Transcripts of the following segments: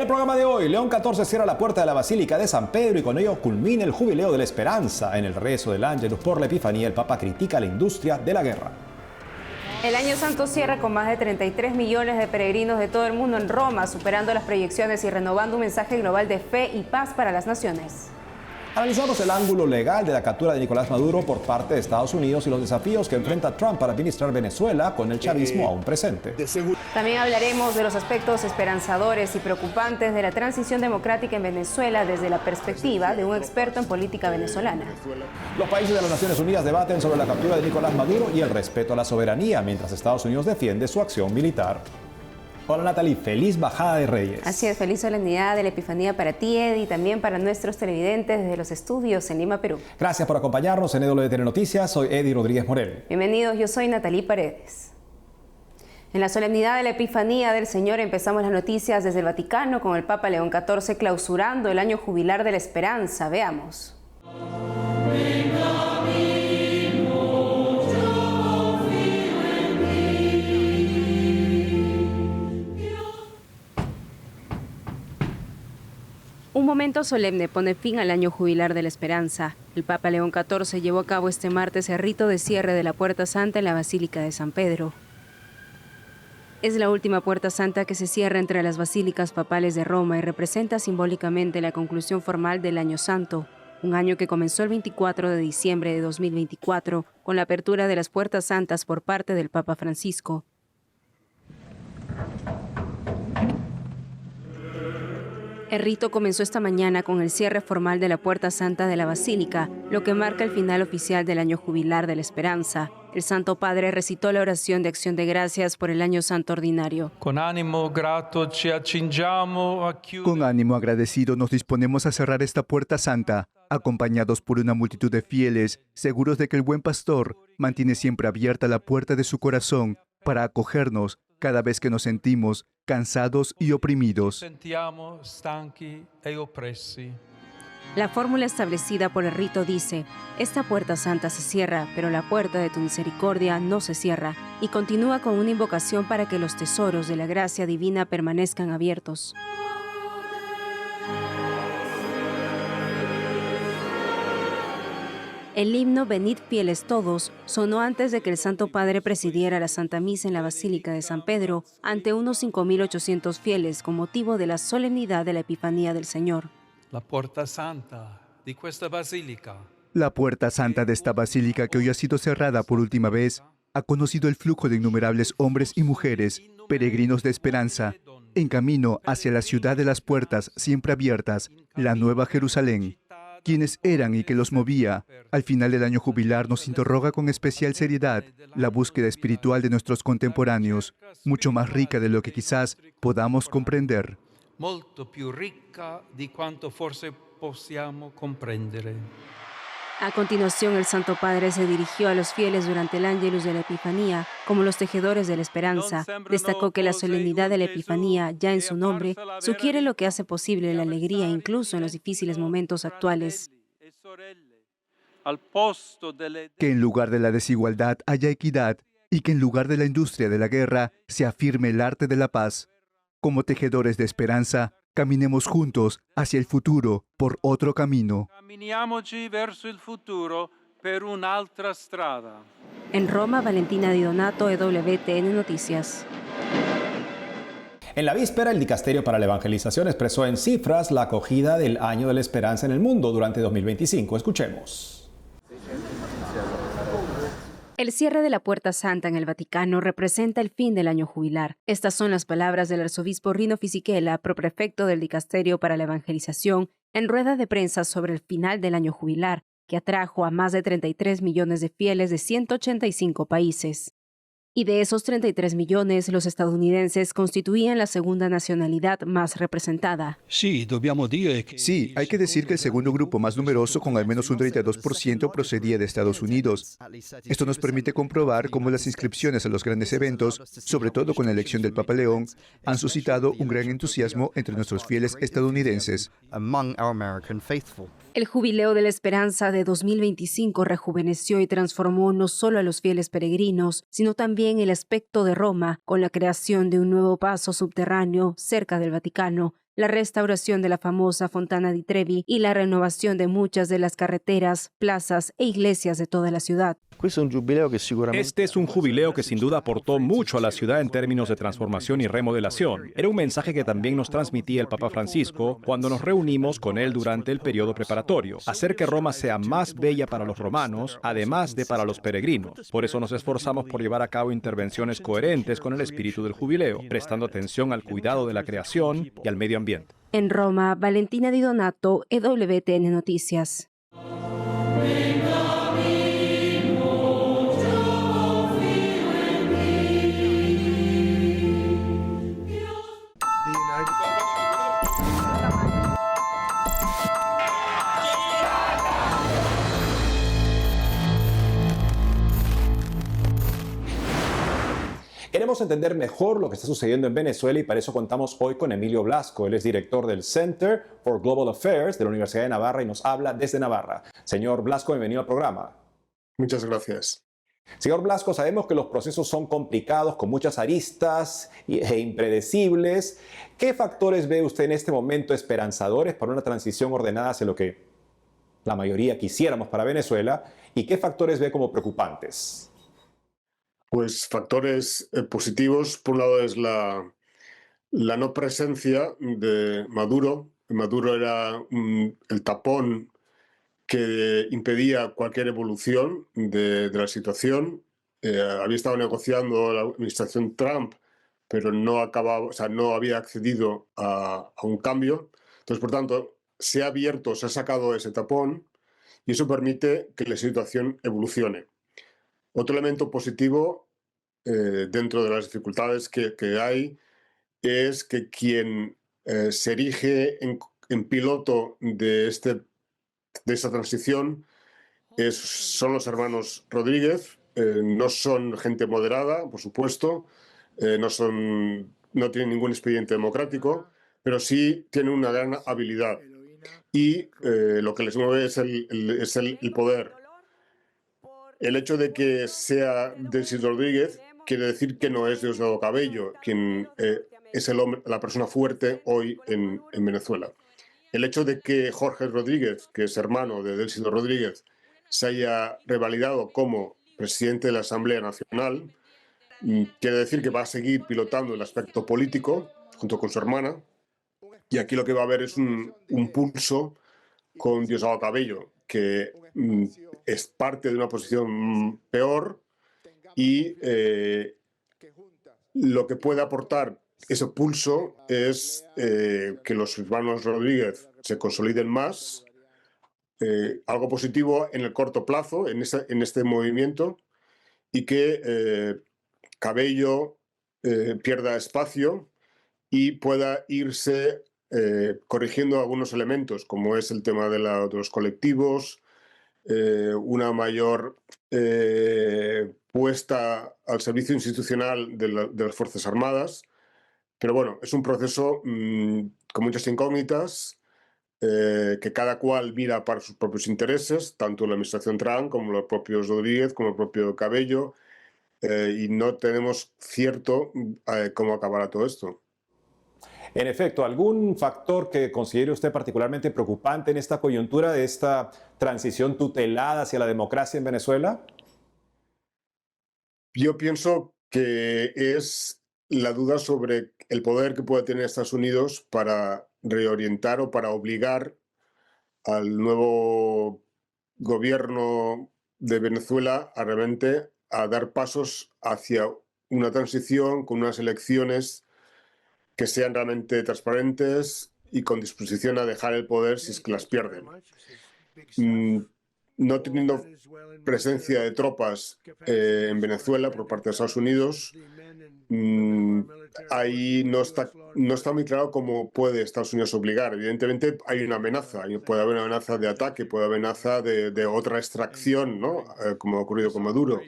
En el programa de hoy, León XIV cierra la puerta de la Basílica de San Pedro y con ello culmina el jubileo de la esperanza. En el rezo del Ángelus por la Epifanía, el Papa critica la industria de la guerra. El Año Santo cierra con más de 33 millones de peregrinos de todo el mundo en Roma, superando las proyecciones y renovando un mensaje global de fe y paz para las naciones. Analizamos el ángulo legal de la captura de Nicolás Maduro por parte de Estados Unidos y los desafíos que enfrenta Trump para administrar Venezuela con el chavismo aún presente. También hablaremos de los aspectos esperanzadores y preocupantes de la transición democrática en Venezuela desde la perspectiva de un experto en política venezolana. Los países de las Naciones Unidas debaten sobre la captura de Nicolás Maduro y el respeto a la soberanía, mientras Estados Unidos defiende su acción militar. Hola Natalie, feliz bajada de Reyes. Así es, feliz solemnidad de la Epifanía para ti, Eddie, y también para nuestros televidentes desde los estudios en Lima, Perú. Gracias por acompañarnos en EWTN Noticias, soy Eddie Rodríguez Morel. Bienvenidos, yo soy Natalie Paredes. En la solemnidad de la Epifanía del Señor empezamos las noticias desde el Vaticano con el Papa León XIV clausurando el año jubilar de la esperanza. Veamos. Un momento solemne pone fin al año jubilar de la esperanza. El Papa León XIV llevó a cabo este martes el rito de cierre de la Puerta Santa en la Basílica de San Pedro. Es la última Puerta Santa que se cierra entre las basílicas papales de Roma y representa simbólicamente la conclusión formal del Año Santo, un año que comenzó el 24 de diciembre de 2024 con la apertura de las Puertas Santas por parte del Papa Francisco. El rito comenzó esta mañana con el cierre formal de la Puerta Santa de la Basílica, lo que marca el final oficial del año jubilar de la esperanza. El Santo Padre recitó la oración de acción de gracias por el Año Santo ordinario. Con ánimo agradecido nos disponemos a cerrar esta Puerta Santa, acompañados por una multitud de fieles, seguros de que el buen pastor mantiene siempre abierta la puerta de su corazón para acogernos cada vez que nos sentimos cansados y oprimidos. La fórmula establecida por el rito dice: esta puerta santa se cierra, pero la puerta de tu misericordia no se cierra, y continúa con una invocación para que los tesoros de la gracia divina permanezcan abiertos. El himno Venid fieles todos sonó antes de que el Santo Padre presidiera la Santa Misa en la Basílica de San Pedro ante unos 5.800 fieles con motivo de la solemnidad de la Epifanía del Señor. La Puerta Santa de esta basílica. La Puerta Santa de esta basílica, que hoy ha sido cerrada por última vez, ha conocido el flujo de innumerables hombres y mujeres, peregrinos de esperanza, en camino hacia la ciudad de las puertas siempre abiertas, la Nueva Jerusalén. Quienes eran y que los movía, al final del año jubilar nos interroga con especial seriedad la búsqueda espiritual de nuestros contemporáneos, mucho más rica de lo que quizás podamos comprender. Molto più ricca di quanto forse possiamo comprendere. A continuación, el Santo Padre se dirigió a los fieles durante el Ángelus de la Epifanía, como los tejedores de la esperanza. Destacó que la solemnidad de la Epifanía, ya en su nombre, sugiere lo que hace posible la alegría incluso en los difíciles momentos actuales. Que en lugar de la desigualdad haya equidad y que en lugar de la industria de la guerra se afirme el arte de la paz. Como tejedores de esperanza, caminemos juntos hacia el futuro por otro camino. Camminiamoci verso il futuro per un'altra strada. En Roma, Valentina Di Donato, EWTN Noticias. En la víspera, el Dicasterio para la Evangelización expresó en cifras la acogida del Año de la Esperanza en el mundo durante 2025. Escuchemos. El cierre de la Puerta Santa en el Vaticano representa el fin del año jubilar. Estas son las palabras del arzobispo Rino Fisichella, proprefecto del Dicasterio para la Evangelización, en rueda de prensa sobre el final del año jubilar, que atrajo a más de 33 millones de fieles de 185 países. Y de esos 33 millones, los estadounidenses constituían la segunda nacionalidad más representada. Sí, hay que decir que el segundo grupo más numeroso, con al menos un 32%, procedía de Estados Unidos. Esto nos permite comprobar cómo las inscripciones a los grandes eventos, sobre todo con la elección del Papa León, han suscitado un gran entusiasmo entre nuestros fieles estadounidenses. El Jubileo de la Esperanza de 2025 rejuveneció y transformó no solo a los fieles peregrinos, sino también el aspecto de Roma, con la creación de un nuevo paso subterráneo cerca del Vaticano, la restauración de la famosa Fontana di Trevi y la renovación de muchas de las carreteras, plazas e iglesias de toda la ciudad. Este es un jubileo que sin duda aportó mucho a la ciudad en términos de transformación y remodelación. Era un mensaje que también nos transmitía el Papa Francisco cuando nos reunimos con él durante el periodo preparatorio. Hacer que Roma sea más bella para los romanos, además de para los peregrinos. Por eso nos esforzamos por llevar a cabo intervenciones coherentes con el espíritu del jubileo, prestando atención al cuidado de la creación y al medio ambiente. En Roma, Valentina Di Donato, EWTN Noticias. Queremos entender mejor lo que está sucediendo en Venezuela y para eso contamos hoy con Emilio Blasco. Él es director del Center for Global Affairs de la Universidad de Navarra y nos habla desde Navarra. Señor Blasco, bienvenido al programa. Muchas gracias. Señor Blasco, sabemos que los procesos son complicados, con muchas aristas e impredecibles. ¿Qué factores ve usted en este momento esperanzadores para una transición ordenada hacia lo que la mayoría quisiéramos para Venezuela? ¿Y qué factores ve como preocupantes? Pues factores positivos, por un lado es la no presencia de Maduro. Maduro era el tapón que impedía cualquier evolución de la situación. Había estado negociando la administración Trump, pero no había accedido a un cambio. Entonces, por tanto, se ha sacado ese tapón y eso permite que la situación evolucione. Otro elemento positivo dentro de las dificultades que hay es que quien se erige en piloto de esa transición son los hermanos Rodríguez. No son gente moderada, por supuesto, no tienen ningún expediente democrático, pero sí tienen una gran habilidad. Y lo que les mueve es el poder. El hecho de que sea Delcy Rodríguez quiere decir que no es Diosdado Cabello quien es la persona fuerte hoy en Venezuela. El hecho de que Jorge Rodríguez, que es hermano de Delcy Rodríguez, se haya revalidado como presidente de la Asamblea Nacional, quiere decir que va a seguir pilotando el aspecto político junto con su hermana. Y aquí lo que va a haber es un pulso con Diosdado Cabello, que es parte de una posición peor y lo que puede aportar ese pulso es que los hermanos Rodríguez se consoliden más, algo positivo en el corto plazo, en este movimiento, y que Cabello pierda espacio y pueda irse corrigiendo algunos elementos, como es el tema de los colectivos, una mayor puesta al servicio institucional de las Fuerzas Armadas. Pero bueno, es un proceso con muchas incógnitas, que cada cual mira para sus propios intereses, tanto la administración Trump como los propios Rodríguez, como el propio Cabello, y no tenemos cierto cómo acabará todo esto. En efecto, ¿algún factor que considere usted particularmente preocupante en esta coyuntura de esta transición tutelada hacia la democracia en Venezuela? Yo pienso que es la duda sobre el poder que puede tener Estados Unidos para reorientar o para obligar al nuevo gobierno de Venezuela a realmente a dar pasos hacia una transición con unas elecciones que sean realmente transparentes y con disposición a dejar el poder si es que las pierden. No teniendo presencia de tropas en Venezuela por parte de Estados Unidos, ahí no está muy claro cómo puede Estados Unidos obligar. Evidentemente hay una amenaza, puede haber una amenaza de ataque, puede haber amenaza de otra extracción, ¿no? Como ha ocurrido con Maduro.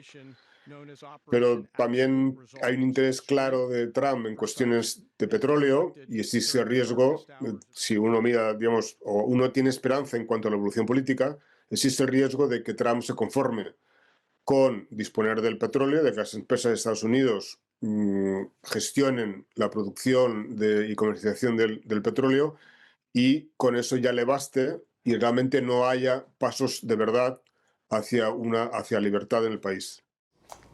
Pero también hay un interés claro de Trump en cuestiones de petróleo y existe riesgo, si uno mira, digamos, o uno tiene esperanza en cuanto a la evolución política, existe el riesgo de que Trump se conforme con disponer del petróleo, de que las empresas de Estados Unidos gestionen la producción y comercialización del petróleo y con eso ya le baste y realmente no haya pasos de verdad hacia libertad en el país.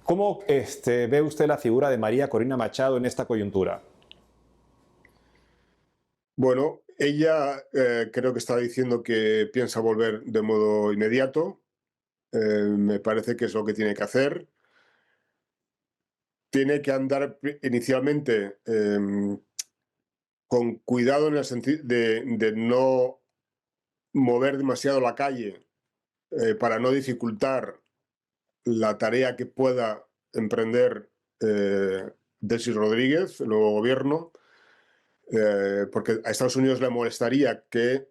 ¿Cómo ve usted la figura de María Corina Machado en esta coyuntura? Bueno, ella creo que está diciendo que piensa volver de modo inmediato. Me parece que es lo que tiene que hacer. Tiene que andar inicialmente con cuidado en el sentido de no mover demasiado la calle para no dificultar la tarea que pueda emprender Delcy Rodríguez, el nuevo gobierno, porque a Estados Unidos le molestaría que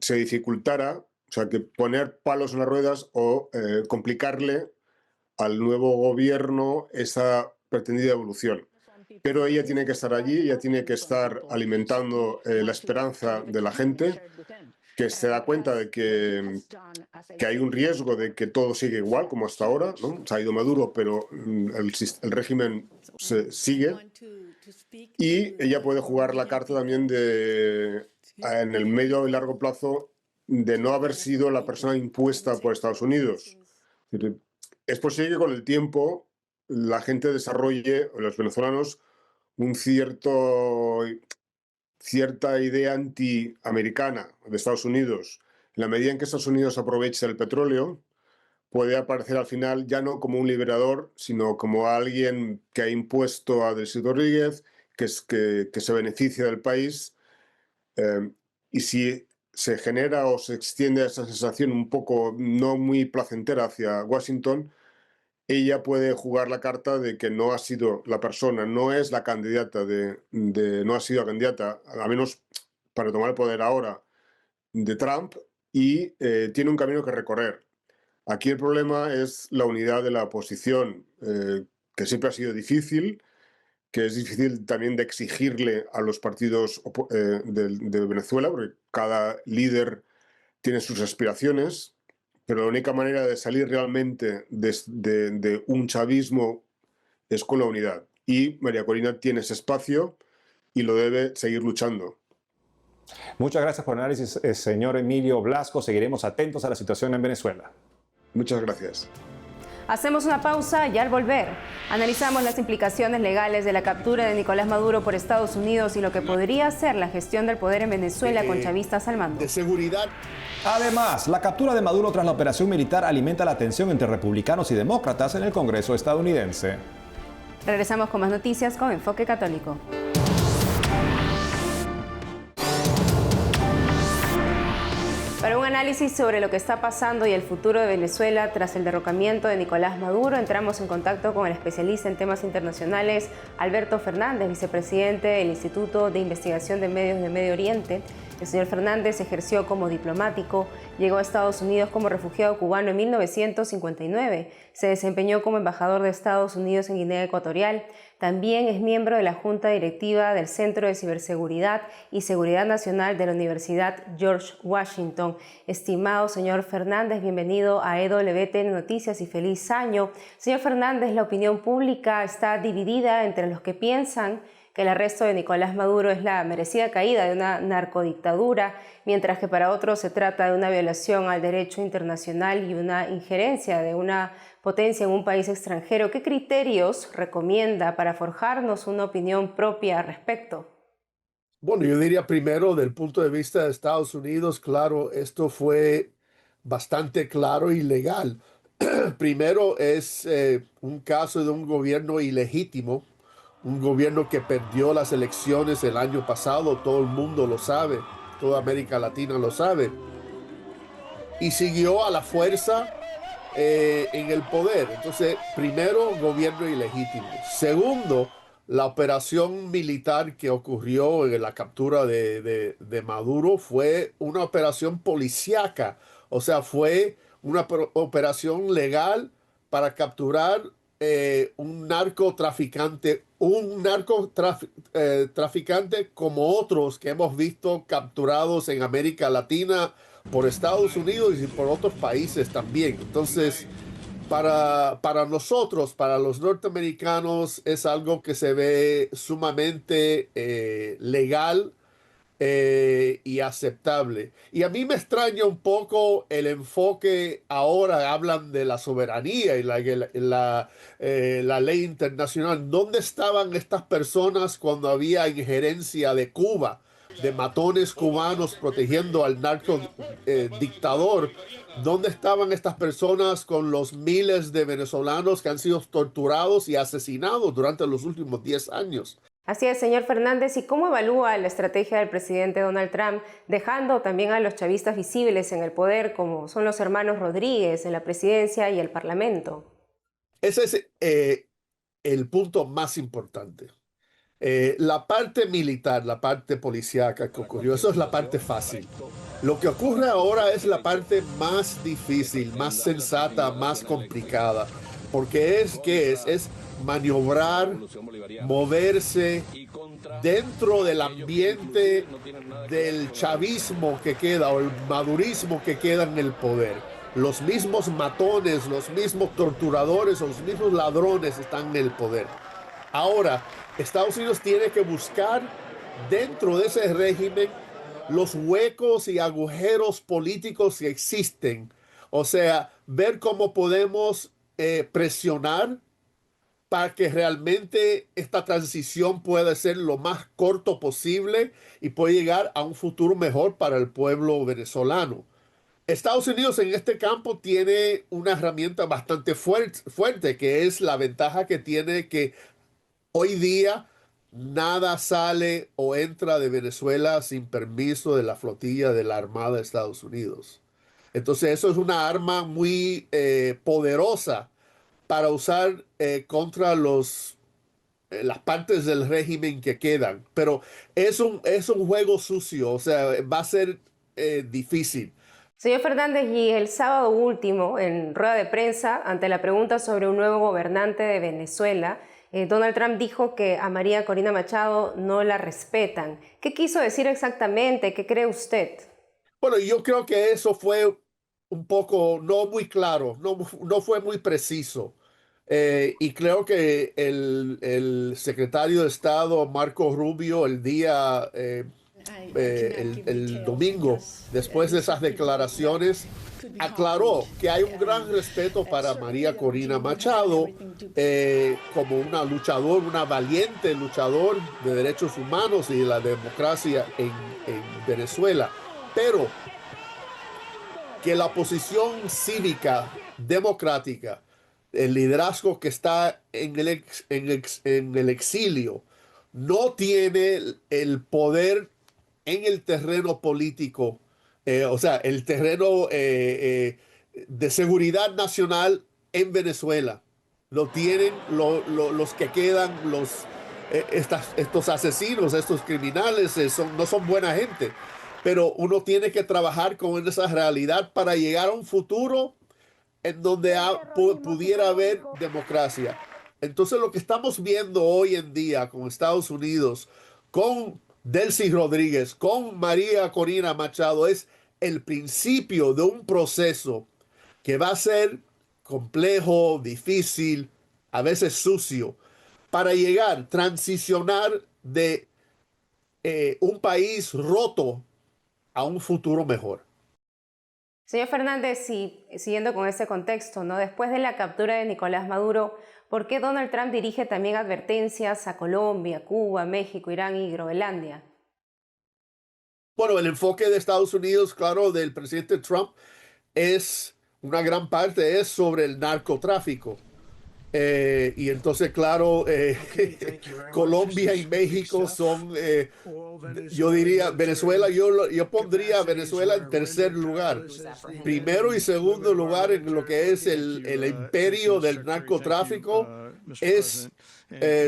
se dificultara, o sea, que poner palos en las ruedas o complicarle al nuevo gobierno esa pretendida evolución. Pero ella tiene que estar allí, ella tiene que estar alimentando la esperanza de la gente, que se da cuenta de que hay un riesgo de que todo siga igual como hasta ahora, ¿no? Se ha ido Maduro, pero el régimen sigue. Y ella puede jugar la carta también en el medio y largo plazo, de no haber sido la persona impuesta por Estados Unidos. Es posible que con el tiempo la gente desarrolle, los venezolanos, cierta idea antiamericana de Estados Unidos. En la medida en que Estados Unidos aproveche el petróleo, puede aparecer al final ya no como un liberador, sino como alguien que ha impuesto a Delcy Rodríguez, que se beneficia del país. Y si se genera o se extiende esa sensación un poco no muy placentera hacia Washington, ella puede jugar la carta de que no ha sido la persona, no es la candidata no ha sido la candidata, a menos para tomar el poder ahora, de Trump, y tiene un camino que recorrer. Aquí el problema es la unidad de la oposición, que siempre ha sido difícil, que es difícil también de exigirle a los partidos de Venezuela, porque cada líder tiene sus aspiraciones, pero la única manera de salir realmente de un chavismo es con la unidad. Y María Corina tiene ese espacio y lo debe seguir luchando. Muchas gracias por el análisis, señor Emilio Blasco. Seguiremos atentos a la situación en Venezuela. Muchas gracias. Hacemos una pausa y al volver analizamos las implicaciones legales de la captura de Nicolás Maduro por Estados Unidos y lo que podría ser la gestión del poder en Venezuela con chavistas al mando. De seguridad. Además, la captura de Maduro tras la operación militar alimenta la tensión entre republicanos y demócratas en el Congreso estadounidense. Regresamos con más noticias con Enfoque Católico. Para un análisis sobre lo que está pasando y el futuro de Venezuela tras el derrocamiento de Nicolás Maduro, entramos en contacto con el especialista en temas internacionales Alberto Fernández, vicepresidente del Instituto de Investigación de Medios de Medio Oriente. El señor Fernández ejerció como diplomático, llegó a Estados Unidos como refugiado cubano en 1959, se desempeñó como embajador de Estados Unidos en Guinea Ecuatorial, también es miembro de la Junta Directiva del Centro de Ciberseguridad y Seguridad Nacional de la Universidad George Washington. Estimado señor Fernández, bienvenido a EWTN Noticias y feliz año. Señor Fernández, la opinión pública está dividida entre los que piensan que el arresto de Nicolás Maduro es la merecida caída de una narcodictadura, mientras que para otros se trata de una violación al derecho internacional y una injerencia de una potencia en un país extranjero. ¿Qué criterios recomienda para forjarnos una opinión propia al respecto? Bueno, yo diría primero, del punto de vista de Estados Unidos, claro, esto fue bastante claro y legal. Primero es un caso de un gobierno ilegítimo, un gobierno que perdió las elecciones el año pasado, todo el mundo lo sabe, toda América Latina lo sabe, y siguió a la fuerza en el poder. Entonces, primero, gobierno ilegítimo. Segundo, la operación militar que ocurrió en la captura de Maduro fue una operación policíaca, o sea, fue una operación legal para capturar un narcotraficante, traficante como otros que hemos visto capturados en América Latina por Estados Unidos y por otros países también. Entonces, para nosotros, para los norteamericanos, es algo que se ve sumamente legal y aceptable. Y a mí me extraña un poco el enfoque, ahora hablan de la soberanía y la ley internacional. ¿Dónde estaban estas personas cuando había injerencia de Cuba, de matones cubanos protegiendo al narco dictador? ¿Dónde estaban estas personas con los miles de venezolanos que han sido torturados y asesinados durante los últimos 10 años? Así es, señor Fernández. ¿Y cómo evalúa la estrategia del presidente Donald Trump, dejando también a los chavistas visibles en el poder, como son los hermanos Rodríguez en la presidencia y el parlamento? Ese es el punto más importante. La parte militar, la parte policíaca que ocurrió, eso es la parte fácil. Lo que ocurre ahora es la parte más difícil, más sensata, más complicada, porque es maniobrar, moverse dentro del ambiente del chavismo que queda o el madurismo que queda en el poder. Los mismos matones, los mismos torturadores o los mismos ladrones están en el poder. Ahora, Estados Unidos tiene que buscar dentro de ese régimen los huecos y agujeros políticos que existen. O sea, ver cómo podemos presionar para que realmente esta transición pueda ser lo más corto posible y pueda llegar a un futuro mejor para el pueblo venezolano. Estados Unidos en este campo tiene una herramienta bastante fuerte, que es la ventaja que tiene que hoy día nada sale o entra de Venezuela sin permiso de la flotilla de la Armada de Estados Unidos. Entonces eso es una arma muy poderosa para usar contra las partes del régimen que quedan. Pero es un juego sucio, o sea, va a ser difícil. Señor Fernández, y el sábado último, en rueda de prensa, ante la pregunta sobre un nuevo gobernante de Venezuela, Donald Trump dijo que a María Corina Machado no la respetan. ¿Qué quiso decir exactamente? ¿Qué cree usted? Bueno, yo creo que eso fue un poco no muy claro, no fue muy preciso. Y creo que el secretario de Estado, Marco Rubio, el domingo, después de esas declaraciones, aclaró que hay un gran respeto para María Corina Machado como una una valiente luchador de derechos humanos y de la democracia en Venezuela. Pero que la oposición cívica democrática, el liderazgo que está en el exilio, no tiene el poder en el terreno político, o sea, el terreno de seguridad nacional en Venezuela. Lo tienen los que quedan, estos asesinos, estos criminales, no son buena gente. Pero uno tiene que trabajar con esa realidad para llegar a un futuro en donde pudiera haber democracia. Entonces lo que estamos viendo hoy en día con Estados Unidos, con Delcy Rodríguez, con María Corina Machado, es el principio de un proceso que va a ser complejo, difícil, a veces sucio, para transicionar de un país roto a un futuro mejor. Señor Fernández, y siguiendo con este contexto, ¿no? Después de la captura de Nicolás Maduro, ¿por qué Donald Trump dirige también advertencias a Colombia, Cuba, México, Irán y Groenlandia? Bueno, el enfoque de Estados Unidos, claro, del presidente Trump una gran parte es sobre el narcotráfico. Y entonces, claro, Colombia y México son, yo diría, Venezuela, yo pondría a Venezuela en tercer lugar. Primero y segundo lugar en lo que es el imperio del narcotráfico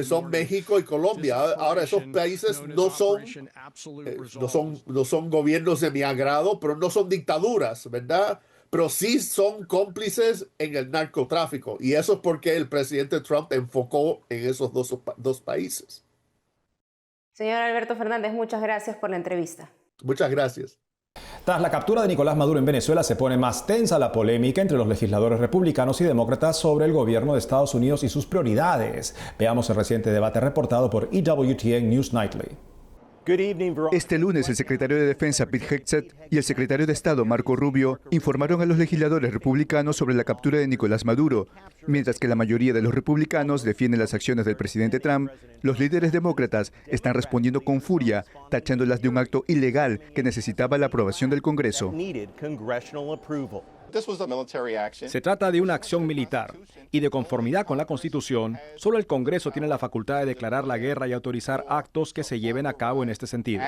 son México y Colombia. Ahora, esos países no son gobiernos de mi agrado, pero no son dictaduras, ¿verdad? Pero sí son cómplices en el narcotráfico. Y eso es porque el presidente Trump enfocó en esos dos países. Señor Alberto Fernández, muchas gracias por la entrevista. Muchas gracias. Tras la captura de Nicolás Maduro en Venezuela, se pone más tensa la polémica entre los legisladores republicanos y demócratas sobre el gobierno de Estados Unidos y sus prioridades. Veamos el reciente debate reportado por EWTN News Nightly. Este lunes, el secretario de Defensa Pete Hegseth y el secretario de Estado Marco Rubio informaron a los legisladores republicanos sobre la captura de Nicolás Maduro. Mientras que la mayoría de los republicanos defienden las acciones del presidente Trump, los líderes demócratas están respondiendo con furia, tachándolas de un acto ilegal que necesitaba la aprobación del Congreso. Se trata de una acción militar y de conformidad con la Constitución, solo el Congreso tiene la facultad de declarar la guerra y autorizar actos que se lleven a cabo en este sentido.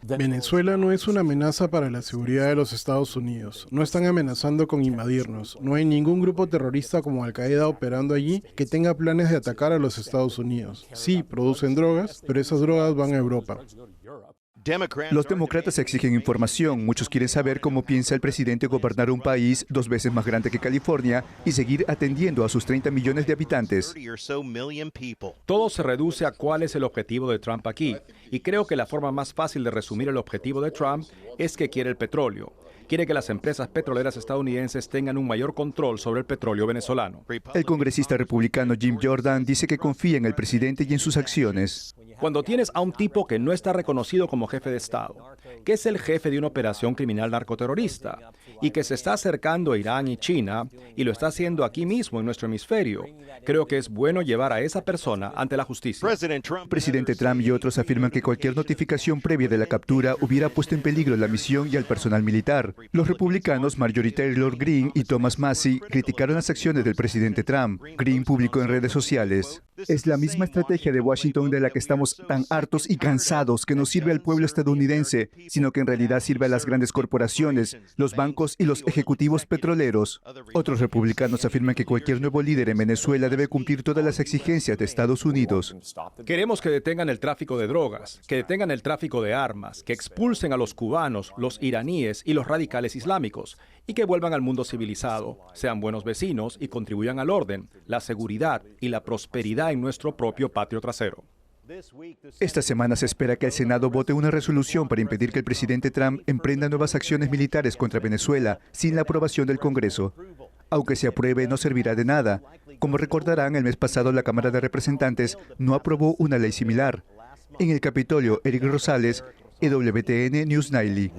Venezuela no es una amenaza para la seguridad de los Estados Unidos. No están amenazando con invadirnos. No hay ningún grupo terrorista como Al-Qaeda operando allí que tenga planes de atacar a los Estados Unidos. Sí, producen drogas, pero esas drogas van a Europa. Los demócratas exigen información. Muchos quieren saber cómo piensa el presidente gobernar un país 2 veces más grande que California y seguir atendiendo a sus 30 millones de habitantes. Todo se reduce a cuál es el objetivo de Trump aquí. Y creo que la forma más fácil de resumir el objetivo de Trump es que quiere el petróleo. Quiere que las empresas petroleras estadounidenses tengan un mayor control sobre el petróleo venezolano. El congresista republicano Jim Jordan dice que confía en el presidente y en sus acciones. Cuando tienes a un tipo que no está reconocido como jefe de Estado, que es el jefe de una operación criminal narcoterrorista y que se está acercando a Irán y China y lo está haciendo aquí mismo en nuestro hemisferio, creo que es bueno llevar a esa persona ante la justicia. El presidente Trump y otros afirman que cualquier notificación previa de la captura hubiera puesto en peligro la misión y al personal militar. Los republicanos Marjorie Taylor Greene y Thomas Massie criticaron las acciones del presidente Trump. Greene publicó en redes sociales: "Es la misma estrategia de Washington de la que estamos tan hartos y cansados, que no sirve al pueblo estadounidense, sino que en realidad sirve a las grandes corporaciones, los bancos y los ejecutivos petroleros". Otros republicanos afirman que cualquier nuevo líder en Venezuela debe cumplir todas las exigencias de Estados Unidos. Queremos que detengan el tráfico de drogas, que detengan el tráfico de armas, que expulsen a los cubanos, los iraníes y los radicales islámicos, y que vuelvan al mundo civilizado, sean buenos vecinos y contribuyan al orden, la seguridad y la prosperidad en nuestro propio patio trasero. Esta semana se espera que el Senado vote una resolución para impedir que el presidente Trump emprenda nuevas acciones militares contra Venezuela sin la aprobación del Congreso. Aunque se apruebe, no servirá de nada. Como recordarán, el mes pasado la Cámara de Representantes no aprobó una ley similar. En el Capitolio, Eric Rosales, EWTN News Nightly.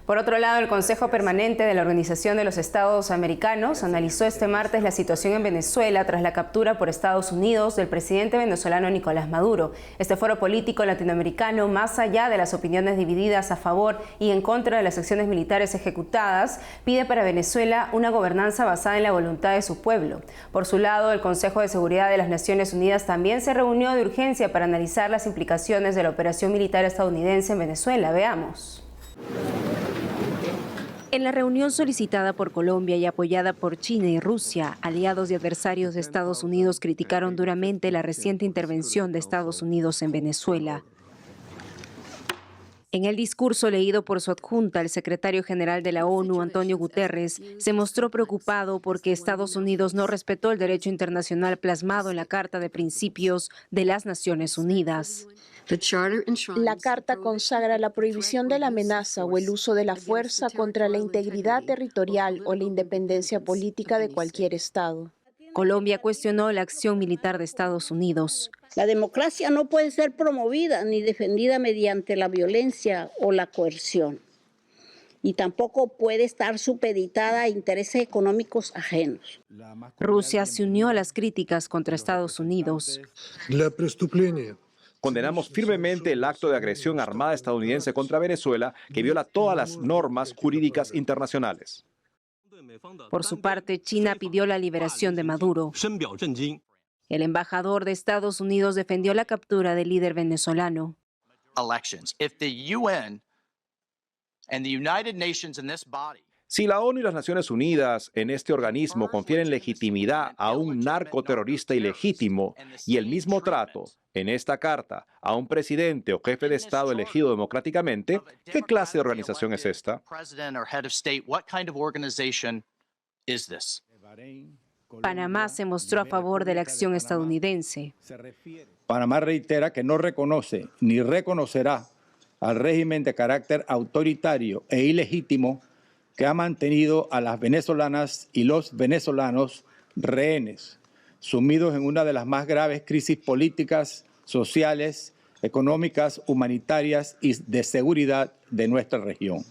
Por otro lado, el Consejo Permanente de la Organización de los Estados Americanos analizó este martes la situación en Venezuela tras la captura por Estados Unidos del presidente venezolano Nicolás Maduro. Este foro político latinoamericano, más allá de las opiniones divididas a favor y en contra de las acciones militares ejecutadas, pide para Venezuela una gobernanza basada en la voluntad de su pueblo. Por su lado, el Consejo de Seguridad de las Naciones Unidas también se reunió de urgencia para analizar las implicaciones de la operación militar estadounidense en Venezuela. Veamos. En la reunión solicitada por Colombia y apoyada por China y Rusia, aliados y adversarios de Estados Unidos criticaron duramente la reciente intervención de Estados Unidos en Venezuela. En el discurso leído por su adjunta, el secretario general de la ONU, Antonio Guterres, se mostró preocupado porque Estados Unidos no respetó el derecho internacional plasmado en la Carta de Principios de las Naciones Unidas. La Carta consagra la prohibición de la amenaza o el uso de la fuerza contra la integridad territorial o la independencia política de cualquier Estado. Colombia cuestionó la acción militar de Estados Unidos. La democracia no puede ser promovida ni defendida mediante la violencia o la coerción. Y tampoco puede estar supeditada a intereses económicos ajenos. Rusia se unió a las críticas contra Estados Unidos. Condenamos firmemente el acto de agresión armada estadounidense contra Venezuela que viola todas las normas jurídicas internacionales. Por su parte, China pidió la liberación de Maduro. El embajador de Estados Unidos defendió la captura del líder venezolano. Si la ONU y las Naciones Unidas en este organismo confieren legitimidad a un narcoterrorista ilegítimo y el mismo trato en esta carta a un presidente o jefe de Estado elegido democráticamente, ¿qué clase de organización es esta? Panamá se mostró a favor de la acción estadounidense. Panamá reitera que no reconoce ni reconocerá al régimen de carácter autoritario e ilegítimo que ha mantenido a las venezolanas y los venezolanos rehenes, sumidos en una de las más graves crisis políticas, sociales, económicas, humanitarias y de seguridad de nuestra región.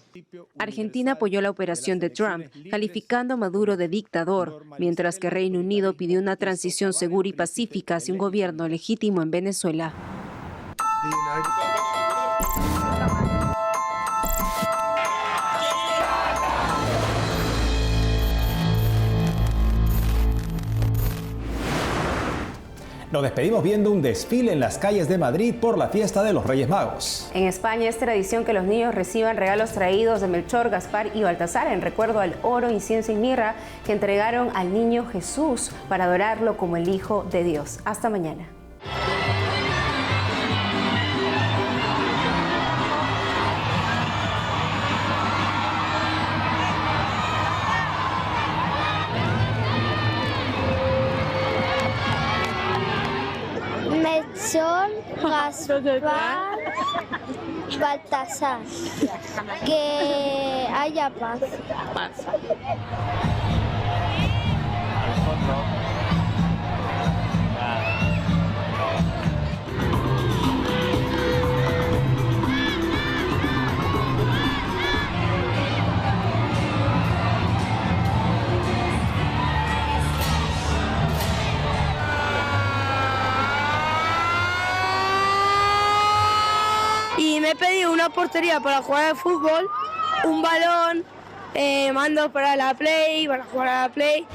Argentina apoyó la operación de Trump, calificando a Maduro de dictador, mientras que Reino Unido pidió una transición segura y pacífica hacia un gobierno legítimo en Venezuela. Nos despedimos viendo un desfile en las calles de Madrid por la fiesta de los Reyes Magos. En España es tradición que los niños reciban regalos traídos de Melchor, Gaspar y Baltasar en recuerdo al oro, incienso y mirra que entregaron al niño Jesús para adorarlo como el Hijo de Dios. Hasta mañana. Melchor, Gaspar, Baltasar. Que haya paz. Y me he pedido una portería para jugar al fútbol, un balón, mandos para la Play, para jugar a la Play.